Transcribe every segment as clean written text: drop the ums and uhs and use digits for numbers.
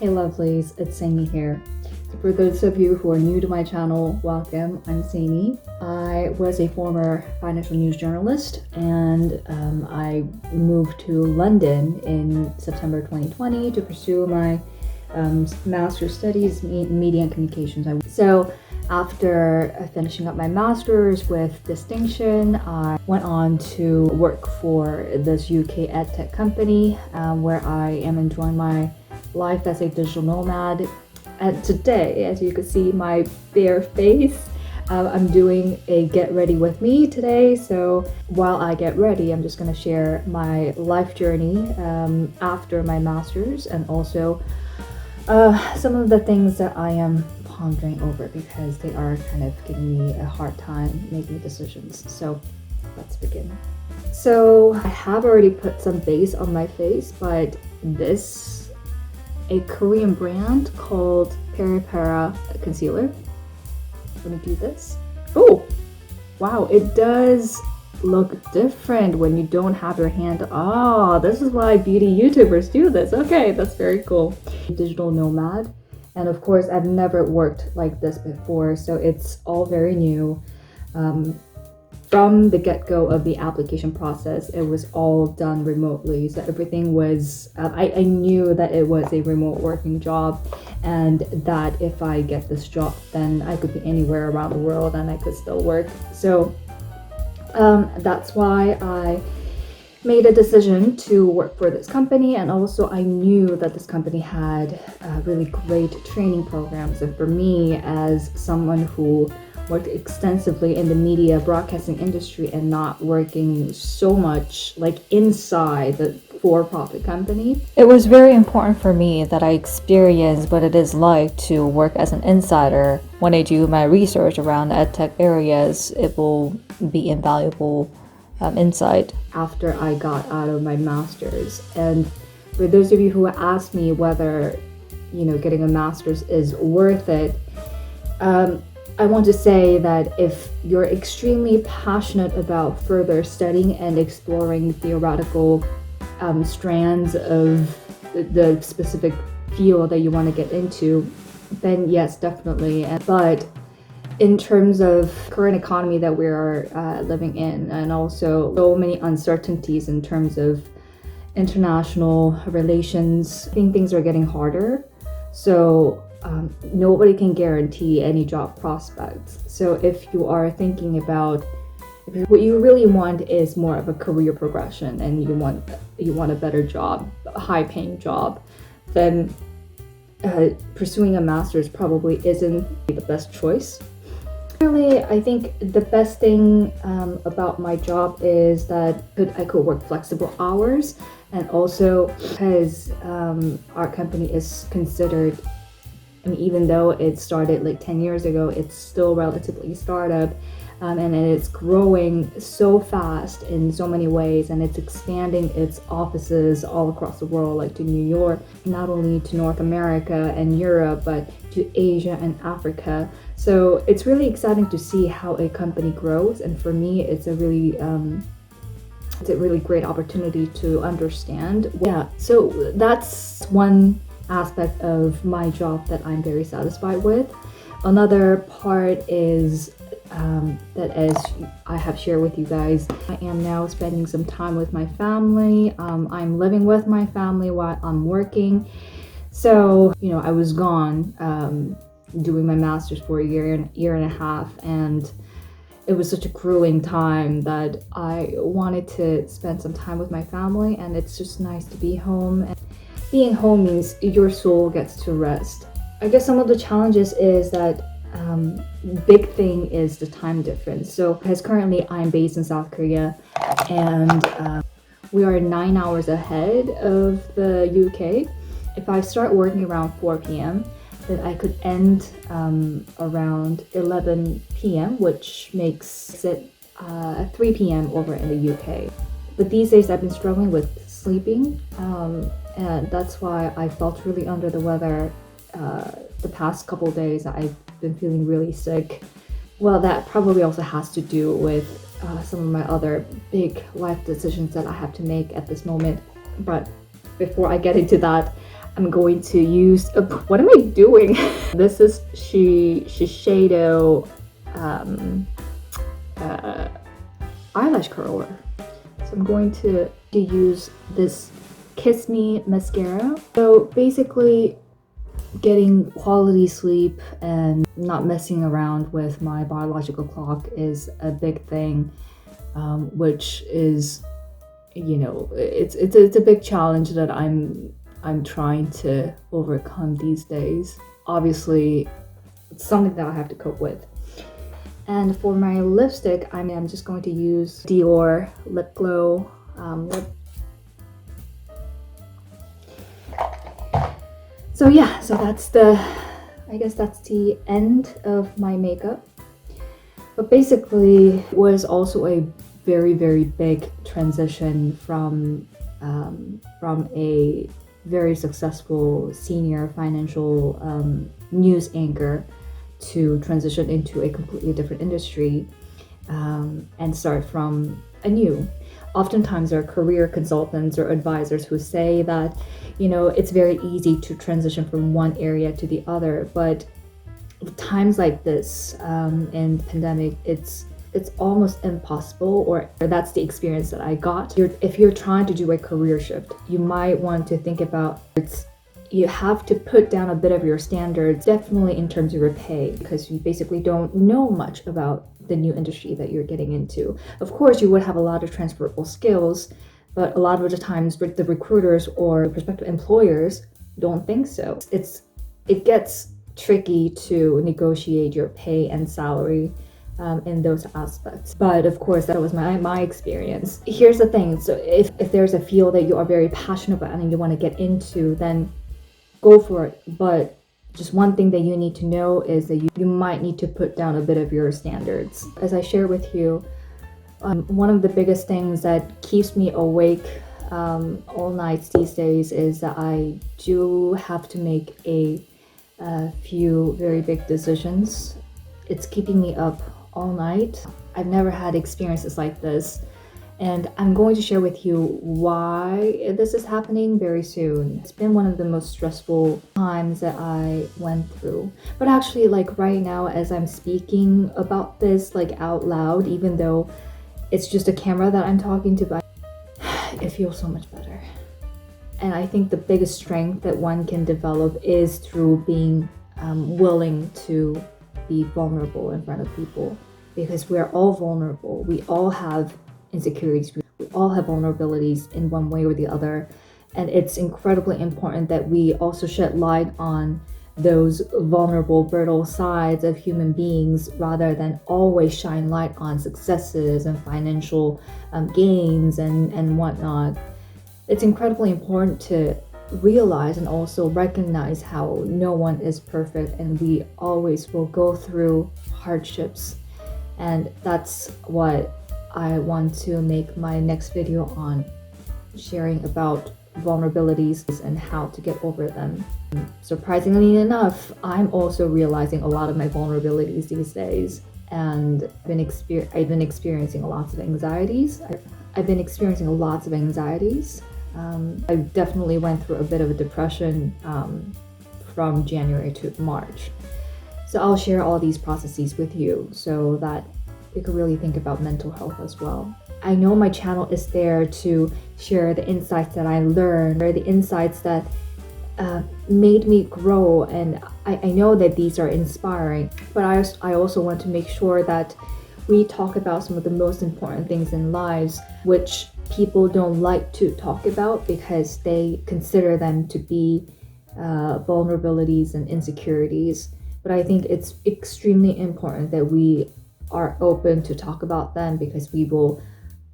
Hey lovelies, it's Saemi here. So for those of you who are new to my channel, welcome. I'm Saemi. I was a former financial news journalist and I moved to London in September 2020 to pursue my master's studies in media and communications. So after finishing up my master's with distinction, I went on to work for this UK edtech company where I am enjoying my life as a digital nomad. And today, as you can see my bare face, I'm doing a get ready with me today. So while I get ready, I'm just going to share my life journey after my master's and also some of the things that I am pondering over because they are kind of giving me a hard time making decisions. So let's begin. So I have already put some base on my face, but a Korean brand called Peripera concealer. Let me do this. Oh, wow, it does look different when you don't have your hand. Oh, this is why beauty YouTubers do this. Okay, that's very cool. Digital nomad. And of course, I've never worked like this before, so it's all very new. From the get-go of the application process, it was all done remotely. So everything was, I knew that it was a remote working job and that if I get this job, then I could be anywhere around the world and I could still work. So that's why I made a decision to work for this company. And also I knew that this company had really great training programs. And for me, as someone who worked extensively in the media broadcasting industry and not working so much like inside the for-profit company, it was very important for me that I experience what it is like to work as an insider. When I do my research around the edtech areas, it will be invaluable insight. After I got out of my master's, and for those of you who asked me whether getting a master's is worth it, I want to say that if you're extremely passionate about further studying and exploring theoretical strands of the specific field that you want to get into, then yes, definitely. But in terms of current economy that we are living in, and also so many uncertainties in terms of international relations, I think things are getting harder. So nobody can guarantee any job prospects. So if you are thinking about what you really want is more of a career progression and you want a better job, a high-paying job, then pursuing a master's probably isn't the best choice. Really, I think the best thing about my job is that I could work flexible hours, and also because our company is considered, even though it started like 10 years ago, it's still relatively startup, and it's growing so fast in so many ways, and it's expanding its offices all across the world, like to New York, not only to North America and Europe, but to Asia and Africa. So it's really exciting to see how a company grows, and for me, it's a really great opportunity to understand. Yeah, so that's one aspect of my job that I'm very satisfied with. Another part is that, as I have shared with you guys, I am now spending some time with my family. I'm living with my family while I'm working. So, I was gone doing my master's for a year and a half, and it was such a grueling time that I wanted to spend some time with my family, and it's just nice to be home. And being home means your soul gets to rest. I guess some of the challenges is that big thing is the time difference. So because currently I'm based in South Korea, and we are 9 hours ahead of the UK. If I start working around 4 p.m., then I could end around 11 p.m., which makes it 3 p.m. over in the UK. But these days I've been struggling with sleeping, and that's why I felt really under the weather the past couple of days. I've been feeling really sick. Well, that probably also has to do with some of my other big life decisions that I have to make at this moment. But before I get into that, I'm going to use, what am I doing? This is Shiseido eyelash curler. So I'm going to use this Kiss Me mascara. So basically getting quality sleep and not messing around with my biological clock is a big thing, which is, you know, it's a big challenge that I'm trying to overcome these days. Obviously, it's something that I have to cope with. And for my lipstick, I'm just going to use Dior Lip Glow lip. So yeah, so I guess that's the end of my makeup. But basically, it was also a very, very big transition from a very successful senior financial news anchor to transition into a completely different industry and start from anew. Oftentimes there are career consultants or advisors who say that, you know, it's very easy to transition from one area to the other, but times like this in the pandemic, it's almost impossible, or that's the experience that I got. If you're trying to do a career shift, you might want to think about you have to put down a bit of your standards, definitely in terms of your pay, because you basically don't know much about the new industry that you're getting into. Of course, you would have a lot of transferable skills, but a lot of the times the recruiters or prospective employers don't think so. It gets tricky to negotiate your pay and salary in those aspects. But of course, that was my experience. Here's the thing. So if there's a field that you are very passionate about and you want to get into, then go for it. But just one thing that you need to know is that you might need to put down a bit of your standards. As I share with you, one of the biggest things that keeps me awake all nights these days is that I do have to make a few very big decisions. It's keeping me up all night. I've never had experiences like this, and I'm going to share with you why this is happening very soon. It's been one of the most stressful times that I went through. But actually, like right now, as I'm speaking about this like out loud, even though it's just a camera that I'm talking to, but it feels so much better. And I think the biggest strength that one can develop is through being willing to be vulnerable in front of people, because we're all vulnerable. We all have insecurities. We all have vulnerabilities in one way or the other. And it's incredibly important that we also shed light on those vulnerable, brittle sides of human beings rather than always shine light on successes and financial gains and whatnot. It's incredibly important to realize and also recognize how no one is perfect and we always will go through hardships. And that's what I want to make my next video on, sharing about vulnerabilities and how to get over them. Surprisingly enough, I'm also realizing a lot of my vulnerabilities these days, and I've been experiencing lots of anxieties. I definitely went through a bit of a depression from January to March. So I'll share all these processes with you so that you can really think about mental health as well. I know my channel is there to share the insights that I learned, or the insights that made me grow, and I know that these are inspiring, but I also want to make sure that we talk about some of the most important things in lives which people don't like to talk about because they consider them to be vulnerabilities and insecurities. But I think it's extremely important that we are open to talk about them, because we will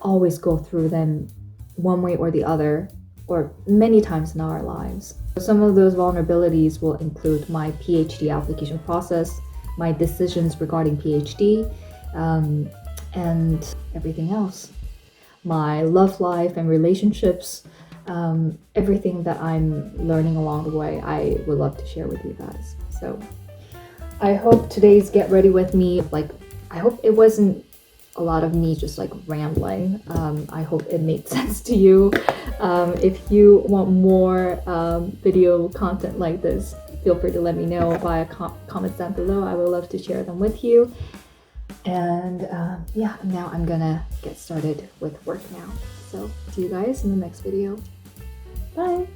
always go through them one way or the other, or many times in our lives. Some of those vulnerabilities will include my PhD application process, my decisions regarding PhD, and everything else. My love life and relationships, everything that I'm learning along the way, I would love to share with you guys. So I hope today's Get Ready With Me, I hope it wasn't a lot of me just like rambling. I hope it made sense to you. If you want more video content like this, feel free to let me know via comments down below. I would love to share them with you. And yeah, now I'm gonna get started with work now. So see you guys in the next video. Bye!